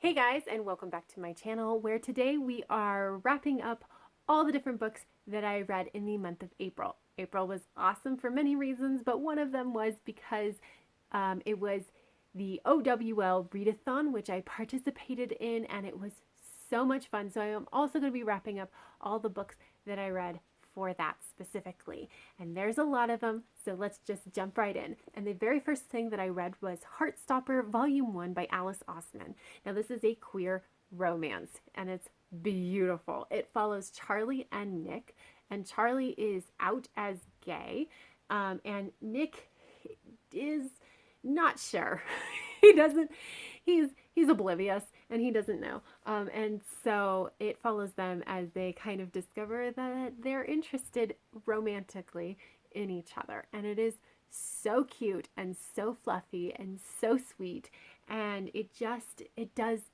Hey guys, and welcome back to my channel, where today we are wrapping up all the different books that I read in the month of April. April was awesome for many reasons, but one of them was because it was the OWL Readathon, which I participated in, and it was so much fun. So I am also going to be wrapping up all the books that I read for that specifically. And there's a lot of them, so let's just jump right in. And the very first thing that I read was Heartstopper Volume 1 by Alice Oseman. Now this is a queer romance, and it's beautiful. It follows Charlie and Nick, and Charlie is out as gay, and Nick is not sure. he doesn't he's oblivious and he doesn't know, and so it follows them as they kind of discover that they're interested romantically in each other, and it is so cute and so fluffy and so sweet, and it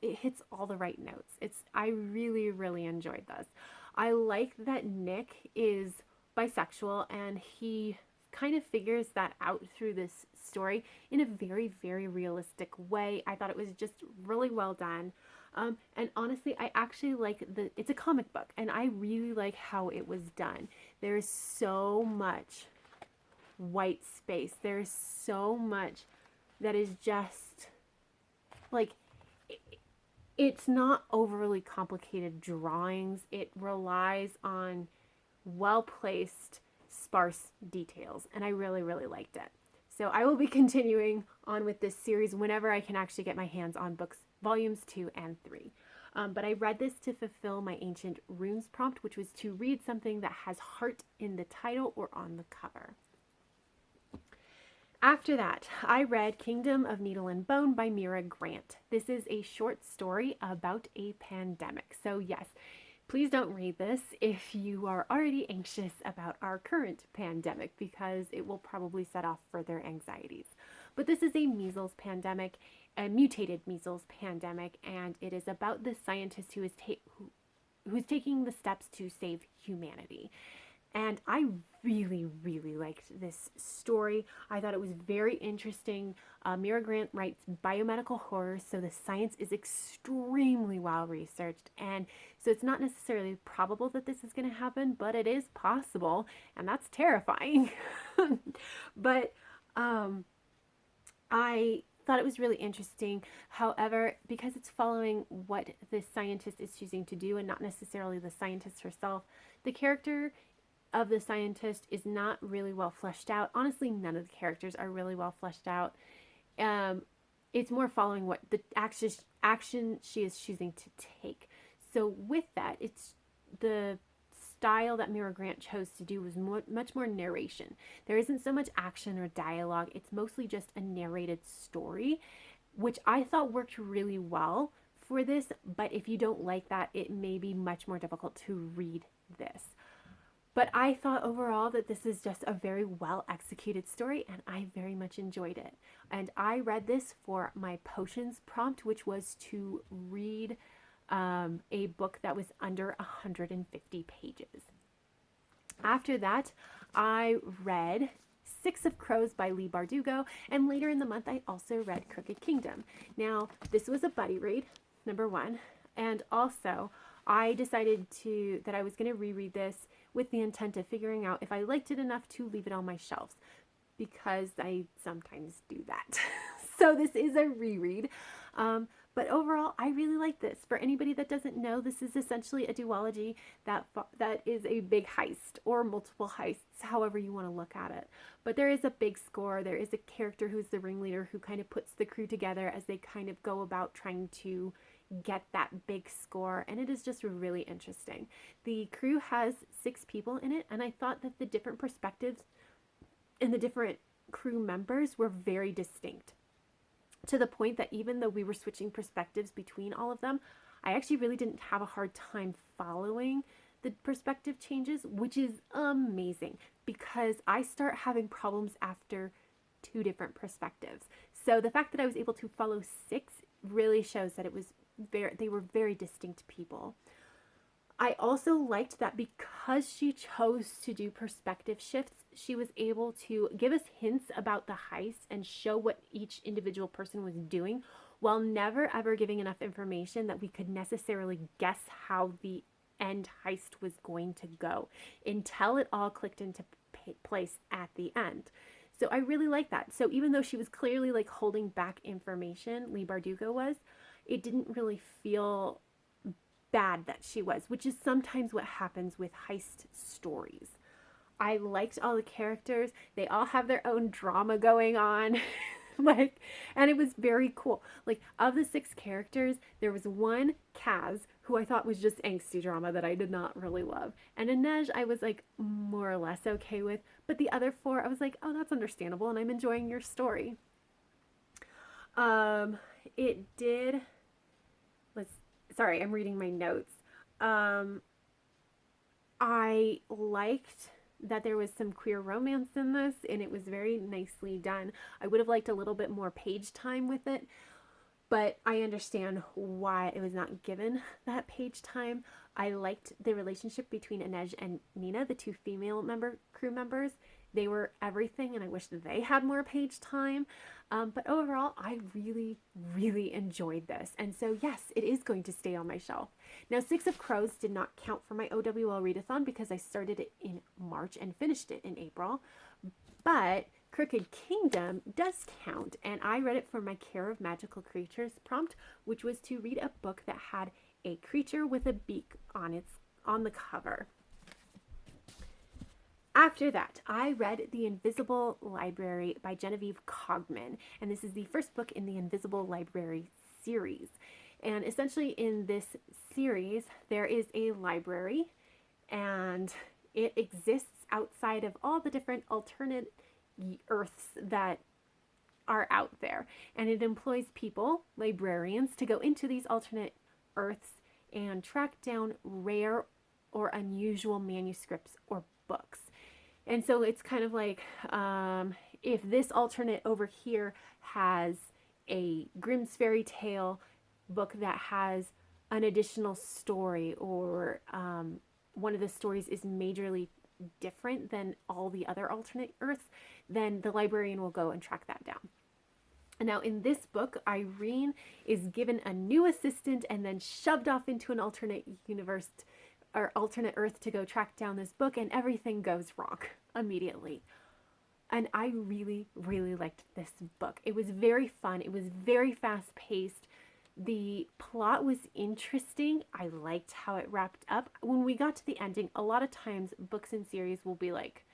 hits all the right notes. I really enjoyed this. I like that Nick is bisexual, and he kind of figures that out through this story in a very realistic way. I thought it was just really well done. And honestly, I actually like it's a comic book, and I really like how it was done. There's so much white space. There's so much that is just like, it's not overly complicated drawings. It relies on well placed sparse details, and I really liked it. So I will be continuing on with this series whenever I can actually get my hands on books volumes 2 and 3. But I read this to fulfill my Ancient Runes prompt, which was to read something that has heart in the title or on the cover. After that, I read Kingdom of Needle and Bone by Mira Grant. This is a short story about a pandemic. So yes, please don't read this if you are already anxious about our current pandemic, because it will probably set off further anxieties. But this is a measles pandemic, a mutated measles pandemic, and it is about the scientist who is taking the steps to save humanity. And I really liked this story. I thought it was very interesting. Mira Grant writes biomedical horror, so the science is extremely well researched. And so it's not necessarily probable that this is going to happen, but it is possible, and that's terrifying. But I thought it was really interesting. However, because it's following what the scientist is choosing to do and not necessarily the scientist herself, the character of the scientist is not really well fleshed out. Honestly, none of the characters are really well fleshed out. It's more following what the action she is choosing to take. So with that, it's the style that Mira Grant chose to do was much more narration. There isn't so much action or dialogue. It's mostly just a narrated story, which I thought worked really well for this. But if you don't like that, it may be much more difficult to read this. But I thought overall that this is just a very well executed story, and I very much enjoyed it. And I read this for my potions prompt, which was to read a book that was under 150 pages. After that, I read Six of Crows by Leigh Bardugo, and later in the month I also read Crooked Kingdom. Now, this was a buddy read, number one, and also I decided that I was going to reread this with the intent of figuring out if I liked it enough to leave it on my shelves, because I sometimes do that. So this is a reread. But overall, I really like this. For anybody that doesn't know, this is essentially a duology that is a big heist, or multiple heists, however you want to look at it. But there is a big score. There is a character who's the ringleader who kind of puts the crew together as they kind of go about trying to get that big score, and it is just really interesting. The crew has 6 people in it, and I thought that the different perspectives and the different crew members were very distinct, to the point that even though we were switching perspectives between all of them, I actually really didn't have a hard time following the perspective changes, which is amazing, because I start having problems after 2 different perspectives. So the fact that I was able to follow 6 really shows that they were very distinct people. I also liked that because she chose to do perspective shifts, she was able to give us hints about the heist and show what each individual person was doing while never ever giving enough information that we could necessarily guess how the end heist was going to go until it all clicked into place at the end. So I really like that. So even though she was clearly like holding back information, Leigh Bardugo was, it didn't really feel bad that she was, which is sometimes what happens with heist stories. I liked all the characters. They all have their own drama going on. Like, and it was very cool. Like, of the 6 characters, there was one, Kaz, who I thought was just angsty drama that I did not really love. And Inej, I was like more or less okay with. But the other 4, I was like, oh, that's understandable, and I'm enjoying your story. It did. Sorry, I'm reading my notes. I liked that there was some queer romance in this, and it was very nicely done. I would have liked a little bit more page time with it, but I understand why it was not given that page time. I liked the relationship between Inej and Nina, the 2 female crew members. They were everything, and I wish that they had more page time. But overall, I really, really enjoyed this. And so, yes, it is going to stay on my shelf. Now, 6 of Crows did not count for my OWL readathon because I started it in March and finished it in April. But Crooked Kingdom does count, and I read it for my Care of Magical Creatures prompt, which was to read a book that had a creature with a beak on the cover. After that, I read The Invisible Library by Genevieve Cogman, and this is the first book in the Invisible Library series. And essentially in this series, there is a library, and it exists outside of all the different alternate Earths that are out there. And it employs people, librarians, to go into these alternate Earths and track down rare or unusual manuscripts or books. And so it's kind of like if this alternate over here has a Grimm's fairy tale book that has an additional story, or one of the stories is majorly different than all the other alternate Earths, then the librarian will go and track that down. Now, in this book, Irene is given a new assistant and then shoved off into an alternate universe or alternate Earth to go track down this book, and everything goes wrong immediately. And I really, really liked this book. It was very fun. It was very fast paced. The plot was interesting. I liked how it wrapped up. When we got to the ending, a lot of times books and series will be like,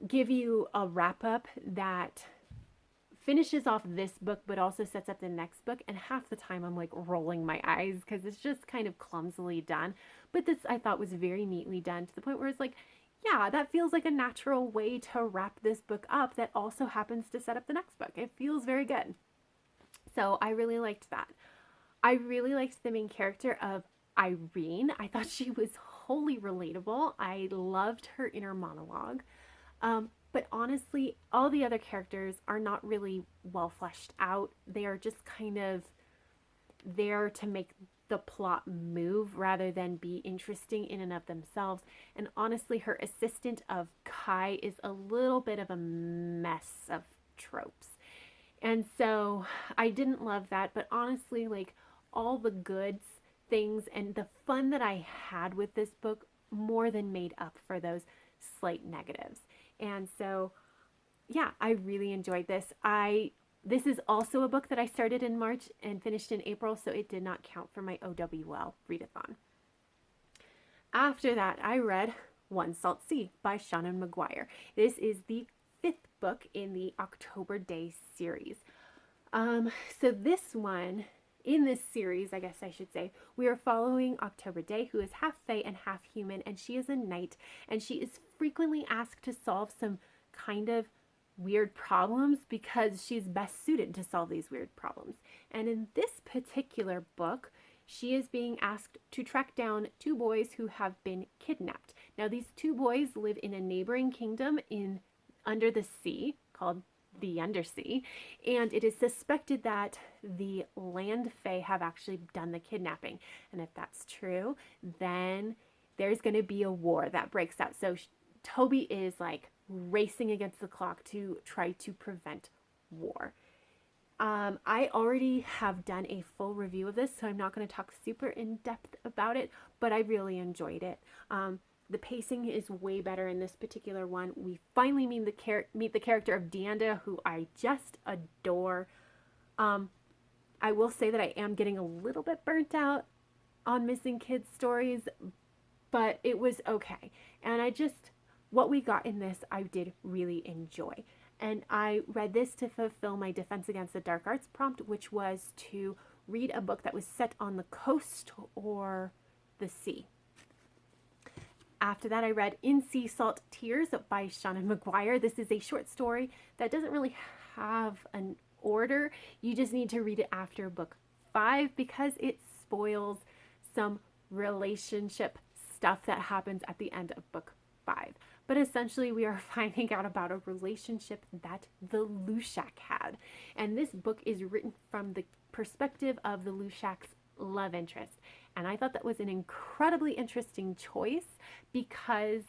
give you a wrap up that finishes off this book but also sets up the next book, and half the time I'm like rolling my eyes because it's just kind of clumsily done. But this I thought was very neatly done, to the point where it's like, yeah, that feels like a natural way to wrap this book up that also happens to set up the next book. It feels very good. So I really liked that. I really liked the main character of Irene. I thought she was wholly relatable. I loved her inner monologue. But honestly, all the other characters are not really well fleshed out. They are just kind of there to make the plot move rather than be interesting in and of themselves. And honestly, her assistant of Kai is a little bit of a mess of tropes. And so I didn't love that, but honestly, like, all the goods things and the fun that I had with this book more than made up for those slight negatives. And so, yeah, I really enjoyed this. This is also a book that I started in March and finished in April, so it did not count for my OWL readathon. After that, I read One Salt Sea by Seanan McGuire. This is the 5th book in the October Day series. So this one, in this series, I guess I should say, we are following October Day, who is half fae and half human, and she is a knight, and she is frequently asked to solve some kind of weird problems because she's best suited to solve these weird problems. And in this particular book, she is being asked to track down 2 boys who have been kidnapped. Now, these 2 boys live in a neighboring kingdom under the sea called the Undersea, and it is suspected that the land fae have actually done the kidnapping. And if that's true, then there's going to be a war that breaks out. So Toby is like racing against the clock to try to prevent war. I already have done a full review of this, so I'm not going to talk super in depth about it, but I really enjoyed it. The pacing is way better in this particular one. We finally meet the character of Deanda, who I just adore. I will say that I am getting a little bit burnt out on missing kids stories, but it was okay. And what we got in this, I did really enjoy. And I read this to fulfill my Defense Against the Dark Arts prompt, which was to read a book that was set on the coast or the sea. After that, I read In Sea Salt Tears by Seanan McGuire. This is a short story that doesn't really have an order. You just need to read it after book 5 because it spoils some relationship stuff that happens at the end of book 5. But essentially, we are finding out about a relationship that the Lushak had. And this book is written from the perspective of the Lushak's love interest. And I thought that was an incredibly interesting choice because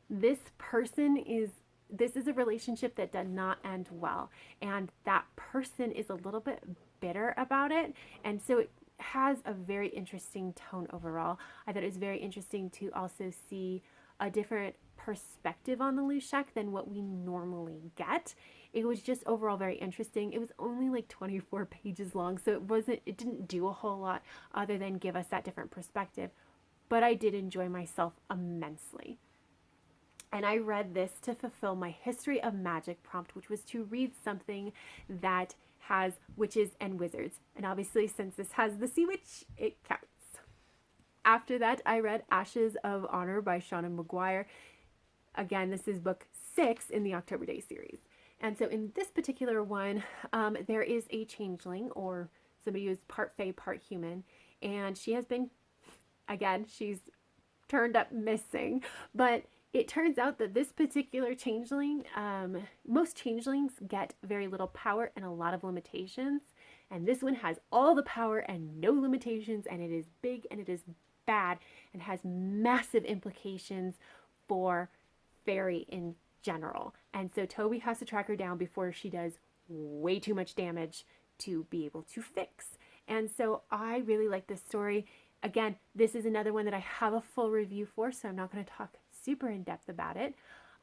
this is a relationship that did not end well. And that person is a little bit bitter about it. And so it has a very interesting tone overall. I thought it was very interesting to also see a different perspective on the Lushak than what we normally get. It was just overall very interesting. It was only like 24 pages long, so it didn't do a whole lot other than give us that different perspective, but I did enjoy myself immensely. And I read this to fulfill my History of Magic prompt, which was to read something that has witches and wizards. And obviously, since this has the sea witch, it counts. After that, I read Ashes of Honor by Seanan McGuire. Again, this is book 6 in the October Day series. And so in this particular one, there is a changeling, or somebody who's part fae, part human. And she has been, again, she's turned up missing. But it turns out that this particular changeling, most changelings get very little power and a lot of limitations. And this one has all the power and no limitations. And it is big and it is bad and has massive implications for fairy in general. And so Toby has to track her down before she does way too much damage to be able to fix. And so I really like this story. Again, this is another one that I have a full review for, so I'm not going to talk super in depth about it.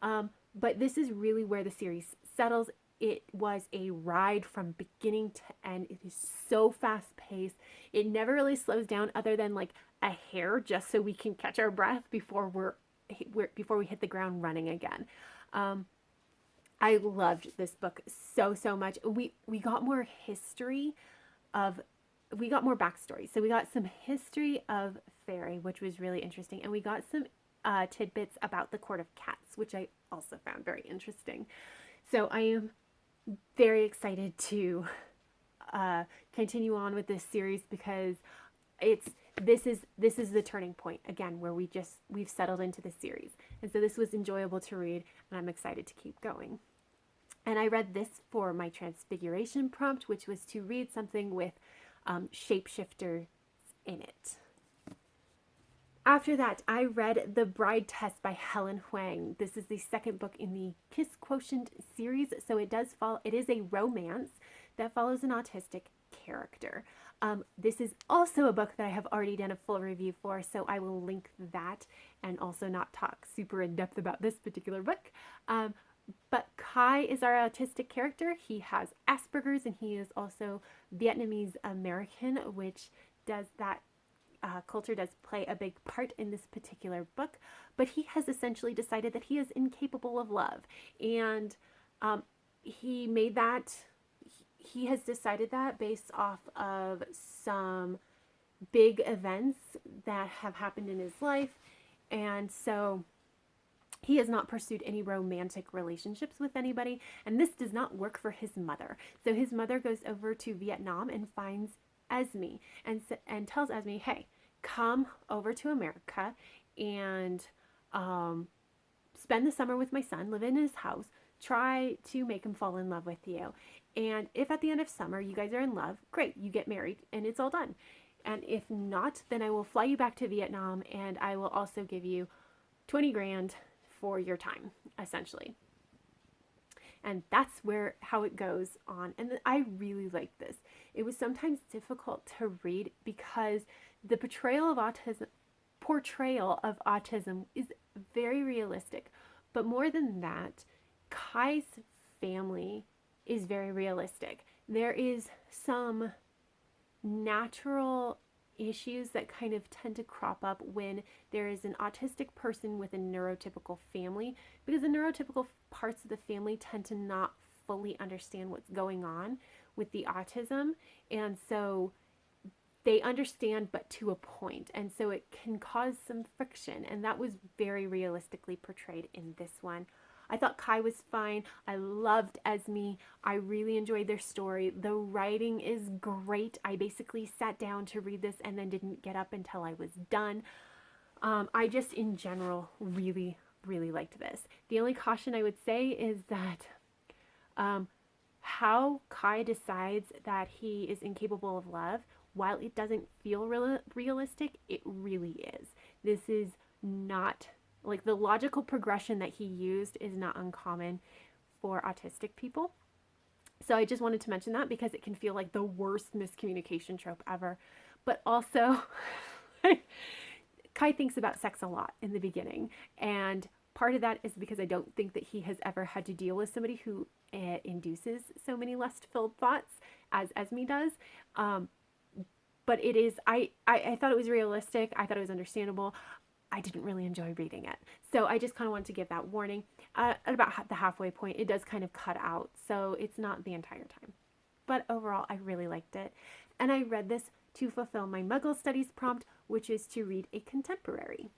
But this is really where the series settles. It was a ride from beginning to end. It is so fast paced. It never really slows down other than like a hair, just so we can catch our breath before we hit the ground running again. I loved this book so much. We got more we got more backstory. So we got some history of fairy, which was really interesting, and we got some tidbits about the Court of Cats, which I also found very interesting. So I am very excited to continue on with this series because this is the turning point again where we've settled into the series, and so this was enjoyable to read, and I'm excited to keep going. And I read this for my Transfiguration prompt, which was to read something with shapeshifters in it. After that, I read The Bride Test by Helen Hoang. This is the second book in the Kiss Quotient series, so it is a romance that follows an autistic character. This is also a book that I have already done a full review for, so I will link that and also not talk super in depth about this particular book. But Kai is our autistic character. He has Asperger's and he is also Vietnamese American, which does that culture does play a big part in this particular book. But he has essentially decided that he is incapable of love. And he has decided that based off of some big events that have happened in his life. And so he has not pursued any romantic relationships with anybody, and this does not work for his mother. So his mother goes over to Vietnam and finds Esme and tells Esme, hey, come over to America and spend the summer with my son, live in his house, try to make him fall in love with you. And if at the end of summer you guys are in love, great, you get married and it's all done. And if not, then I will fly you back to Vietnam and I will also give you 20 grand for your time, essentially. And that's how it goes on. And I really liked this. It was sometimes difficult to read because the portrayal of autism is very realistic. But more than that, Kai's family is very realistic. There is some natural issues that kind of tend to crop up when there is an autistic person with a neurotypical family, because the neurotypical parts of the family tend to not fully understand what's going on with the autism, and so they understand but to a point, and so it can cause some friction, and that was very realistically portrayed in this one. I thought Kai was fine. I loved Esme. I really enjoyed their story. The writing is great. I basically sat down to read this and then didn't get up until I was done. I just, in general, really, really liked this. The only caution I would say is that how Kai decides that he is incapable of love, while it doesn't feel realistic, it really is. This is not, like, the logical progression that he used is not uncommon for autistic people. So I just wanted to mention that because it can feel like the worst miscommunication trope ever. But also, Kai thinks about sex a lot in the beginning. And part of that is because I don't think that he has ever had to deal with somebody who induces so many lust-filled thoughts as Esme does. But it is, I thought it was realistic. I thought it was understandable. I didn't really enjoy reading it. So I just kind of wanted to give that warning. At about the halfway point, it does kind of cut out. So it's not the entire time. But overall, I really liked it. And I read this to fulfill my Muggle Studies prompt, which is to read a contemporary.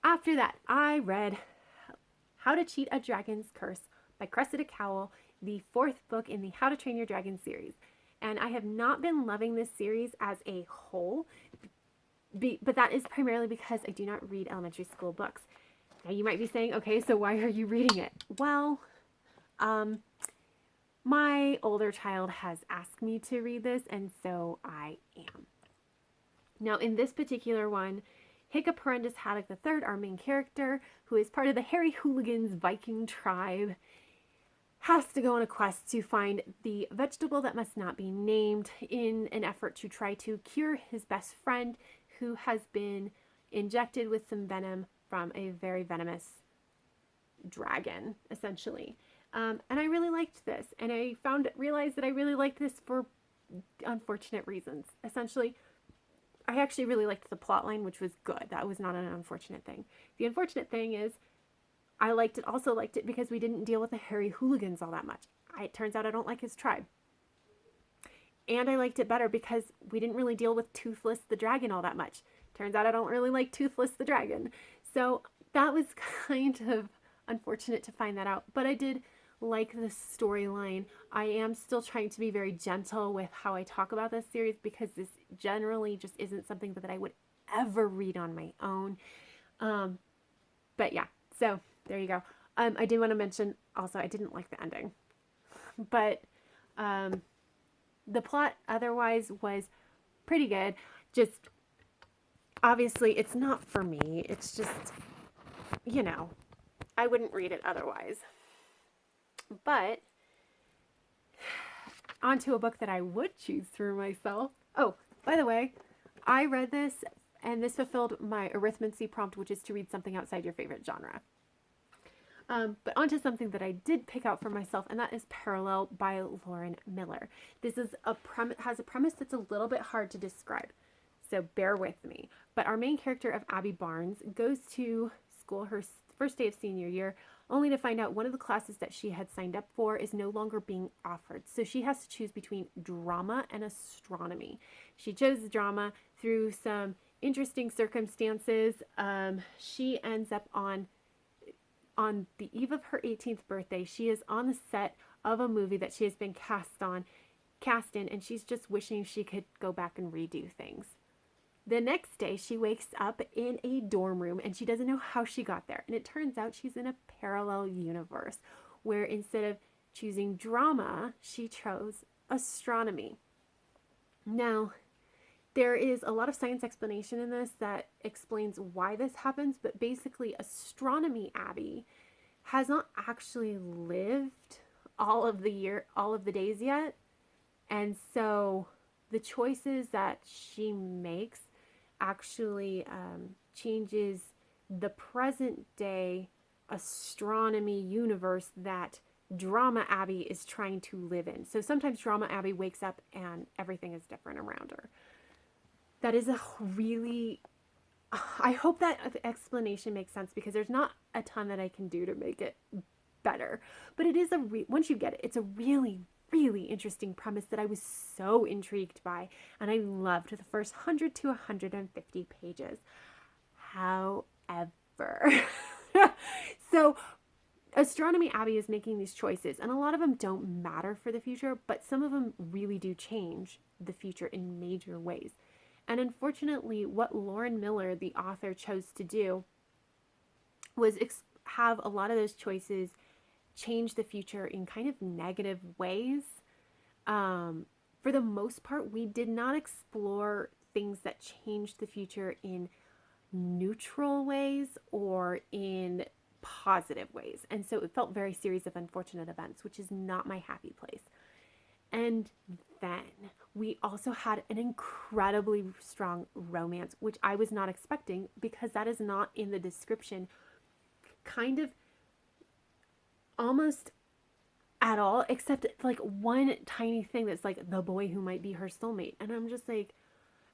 After that, I read How to Cheat a Dragon's Curse by Cressida Cowell, the 4th book in the How to Train Your Dragon series. And I have not been loving this series as a whole, but that is primarily because I do not read elementary school books. Now you might be saying, okay, so why are you reading it? Well, my older child has asked me to read this, and so I am. Now in this particular one, Hiccup Horrendous Haddock III, our main character, who is part of the Harry Hooligans Viking tribe, has to go on a quest to find the vegetable that must not be named in an effort to try to cure his best friend who has been injected with some venom from a very venomous dragon, essentially. And I really liked this, and I realized that I really liked this for unfortunate reasons. Essentially, I actually really liked the plot line, which was good. That was not an unfortunate thing. The unfortunate thing is I also liked it because we didn't deal with the Harry Hooligans all that much. It turns out I don't like his tribe. And I liked it better because we didn't really deal with Toothless the dragon all that much. Turns out I don't really like Toothless the dragon. So that was kind of unfortunate to find that out. But I did like the storyline. I am still trying to be very gentle with how I talk about this series because this generally just isn't something that I would ever read on my own. But yeah, so there you go. I did want to mention also I didn't like the ending, but the plot otherwise was pretty good. Just obviously it's not for me. It's just, I wouldn't read it otherwise. But onto a book that I would choose for myself. Oh, by the way, I read this and this fulfilled my arithmancy prompt, which is to read something outside your favorite genre. But onto something that I did pick out for myself, and that is Parallel by Lauren Miller. This is has a premise that's a little bit hard to describe, so bear with me. But our main character of Abby Barnes goes to school her first day of senior year, only to find out one of the classes that she had signed up for is no longer being offered. So she has to choose between drama and astronomy. She chose drama through some interesting circumstances. She ends up on the eve of her 18th birthday. She is on the set of a movie that she has been cast in, and she's just wishing she could go back and redo things. The next day, she wakes up in a dorm room, and she doesn't know how she got there. And it turns out she's in a parallel universe where instead of choosing drama, she chose astronomy. Now, there is a lot of science explanation in this that explains why this happens, but basically astronomy Abby has not actually lived all of the days yet. And so the choices that she makes actually changes the present day astronomy universe that Drama Abby is trying to live in. So sometimes Drama Abby wakes up and everything is different around her. That is a really, I hope that explanation makes sense, because there's not a ton that I can do to make it better. But it is once you get it, it's a really, really interesting premise that I was so intrigued by. And I loved the first 100 to 150 pages. However, so Astronomy Abbey is making these choices, and a lot of them don't matter for the future, but some of them really do change the future in major ways. And unfortunately, what Lauren Miller, the author, chose to do was have a lot of those choices change the future in kind of negative ways. For the most part, we did not explore things that changed the future in neutral ways or in positive ways. And so it felt very series of unfortunate events, which is not my happy place. And then we also had an incredibly strong romance, which I was not expecting, because that is not in the description kind of almost at all, except like one tiny thing that's like the boy who might be her soulmate. And I'm just like,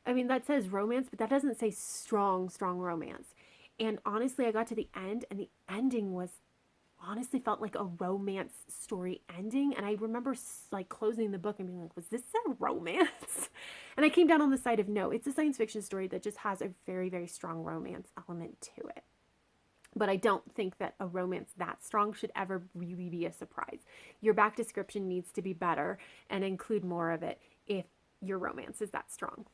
I mean, that says romance, but that doesn't say strong, strong romance. And honestly, I got to the end, and the ending was honestly felt like a romance story ending. And I remember like closing the book and being like, was this a romance? And I came down on the side of no, it's a science fiction story that just has a very, very strong romance element to it. But I don't think that a romance that strong should ever really be a surprise. Your back description needs to be better and include more of it if your romance is that strong.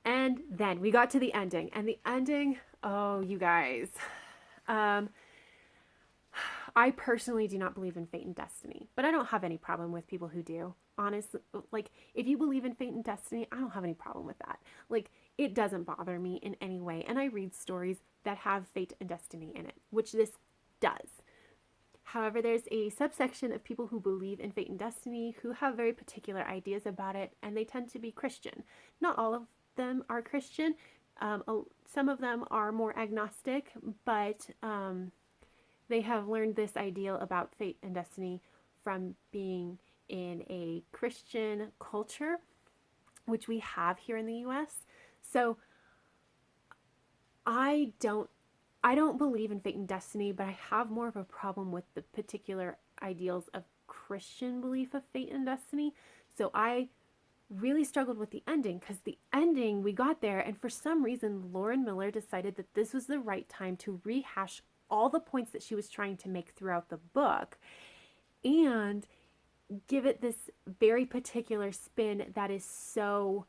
And then we got to the ending, and the ending, oh, you guys, I personally do not believe in fate and destiny, but I don't have any problem with people who do. Honestly, like, if you believe in fate and destiny, I don't have any problem with that. Like, it doesn't bother me in any way. And I read stories that have fate and destiny in it, which this does. However, there's a subsection of people who believe in fate and destiny who have very particular ideas about it, and they tend to be Christian. Not all of them are Christian. Some of them are more agnostic, but they have learned this ideal about fate and destiny from being in a Christian culture, which we have here in the US. So I don't believe in fate and destiny, but I have more of a problem with the particular ideals of Christian belief of fate and destiny. So I really struggled with the ending, because the ending, we got there, and for some reason Lauren Miller decided that this was the right time to rehash all the points that she was trying to make throughout the book and give it this very particular spin that is so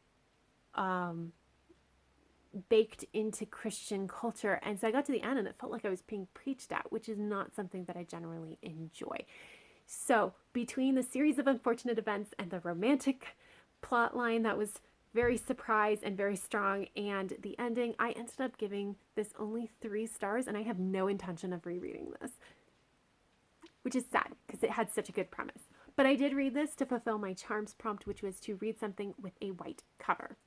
baked into Christian culture. And so I got to the end and it felt like I was being preached at, which is not something that I generally enjoy. So between the series of unfortunate events and the romantic plot line that was very surprised and very strong, and the ending, I ended up giving this only 3 stars, and I have no intention of rereading this, which is sad because it had such a good premise. But I did read this to fulfill my charms prompt, which was to read something with a white cover.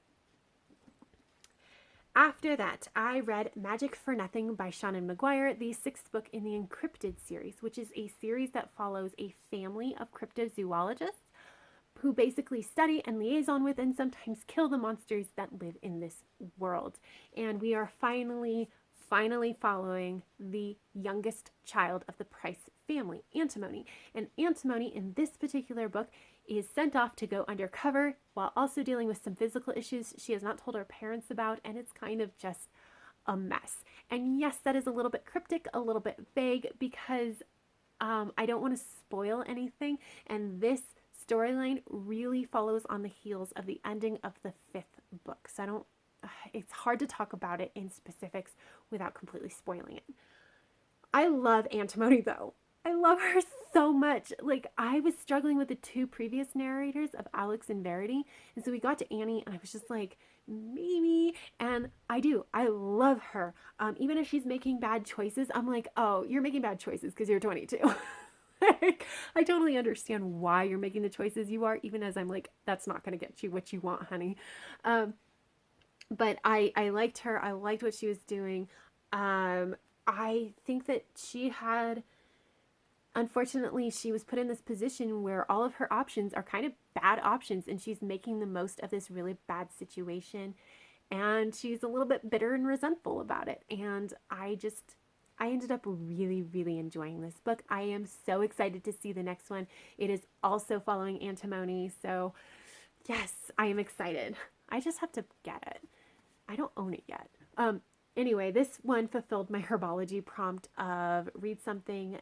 After that, I read Magic for Nothing by Seanan McGuire, the 6th book in the Encrypted series, which is a series that follows a family of cryptozoologists who basically study and liaison with and sometimes kill the monsters that live in this world. And we are finally following the youngest child of the Price family, Antimony. And Antimony in this particular book is sent off to go undercover while also dealing with some physical issues she has not told her parents about, and it's kind of just a mess. And yes, that is a little bit cryptic, a little bit vague, because I don't want to spoil anything, and this storyline really follows on the heels of the ending of the 5th book. So it's hard to talk about it in specifics without completely spoiling it. I love Antimony though. I love her so much. Like, I was struggling with the two previous narrators of Alex and Verity. And so we got to Annie, and I was just like, maybe. And I do. I love her. Even if she's making bad choices, I'm like, oh, you're making bad choices because you're 22. I totally understand why you're making the choices you are, even as I'm like, that's not going to get you what you want, honey. Um, but I liked her. I liked what she was doing. I think that she had, unfortunately, she was put in this position where all of her options are kind of bad options, and she's making the most of this really bad situation. And she's a little bit bitter and resentful about it. And I ended up really, really enjoying this book. I am so excited to see the next one. It is also following Antimony. So, yes, I am excited. I just have to get it. I don't own it yet. Anyway, this one fulfilled my herbology prompt of read something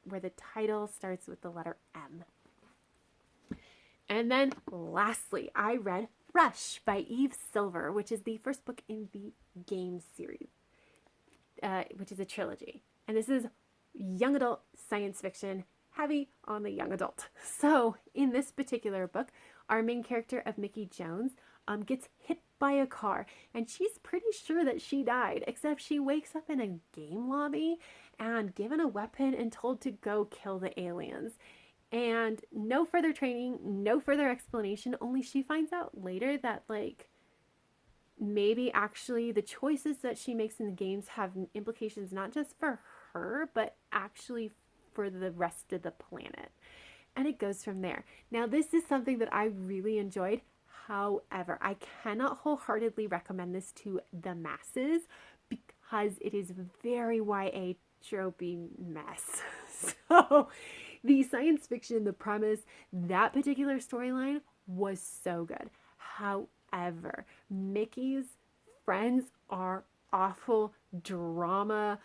where the title starts with the letter M. And then lastly, I read Rush by Eve Silver, which is the first book in the game series, which is a trilogy. And this is young adult science fiction, heavy on the young adult. So in this particular book, our main character of Mickey Jones gets hit by a car, and she's pretty sure that she died, except she wakes up in a game lobby and given a weapon and told to go kill the aliens. And no further training, no further explanation, only she finds out later that, like, maybe actually the choices that she makes in the games have implications not just for her, but actually for the rest of the planet. And it goes from there. Now, this is something that I really enjoyed. However, I cannot wholeheartedly recommend this to the masses because it is very YA tropey mess. So the science fiction, the premise, that particular storyline was so good. However, Mickey's friends are awful drama,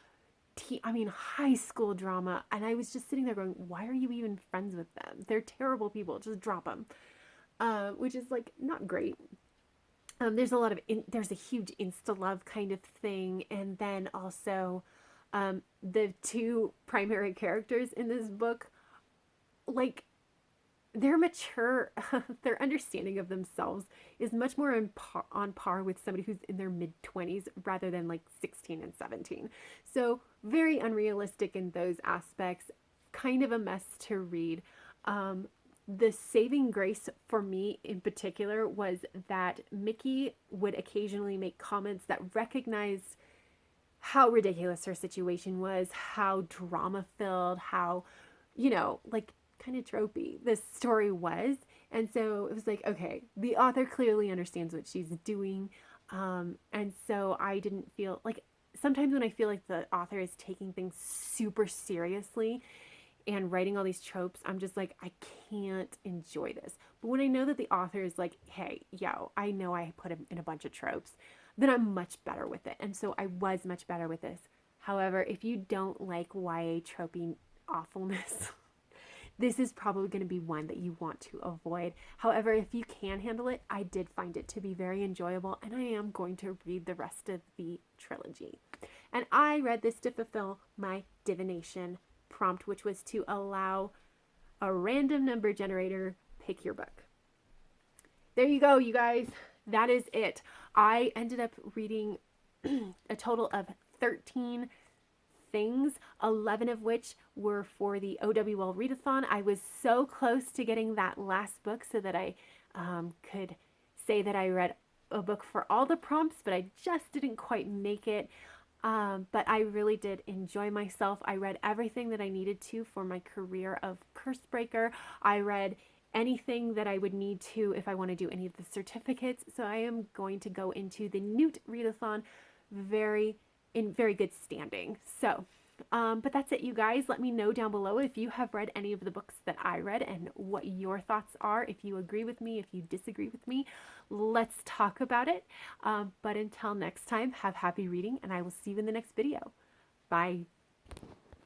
high school drama. And I was just sitting there going, why are you even friends with them? They're terrible people. Just drop them. Which is like not great. There's a huge insta love kind of thing. And then also, the two primary characters in this book, like, they're mature. Their understanding of themselves is much more on par with somebody who's in their mid 20s rather than like 16 and 17. So very unrealistic in those aspects. Kind of a mess to read. The saving grace for me in particular was that Mickey would occasionally make comments that recognized how ridiculous her situation was, how drama filled, how, like, kind of tropey this story was. And so it was like, okay, the author clearly understands what she's doing. And so I didn't feel like, sometimes when I feel like the author is taking things super seriously and writing all these tropes, I'm just like, I can't enjoy this. But when I know that the author is like, hey, I know I put him in a bunch of tropes, then I'm much better with it. And so I was much better with this. However, if you don't like YA tropey awfulness, this is probably going to be one that you want to avoid. However, if you can handle it, I did find it to be very enjoyable, and I am going to read the rest of the trilogy. And I read this to fulfill my divination prompt, which was to allow a random number generator pick your book. There you go, you guys. That is it. I ended up reading a total of 13 things, 11 of which were for the OWL Readathon. I was so close to getting that last book so that I could say that I read a book for all the prompts, but I just didn't quite make it. But I really did enjoy myself. I read everything that I needed to for my career of Cursebreaker. I read anything that I would need to if I want to do any of the certificates. So I am going to go into the Newt Readathon in very good standing. So, but that's it, you guys. Let me know down below if you have read any of the books that I read and what your thoughts are. If you agree with me, if you disagree with me, let's talk about it. But until next time, have happy reading, and I will see you in the next video. Bye.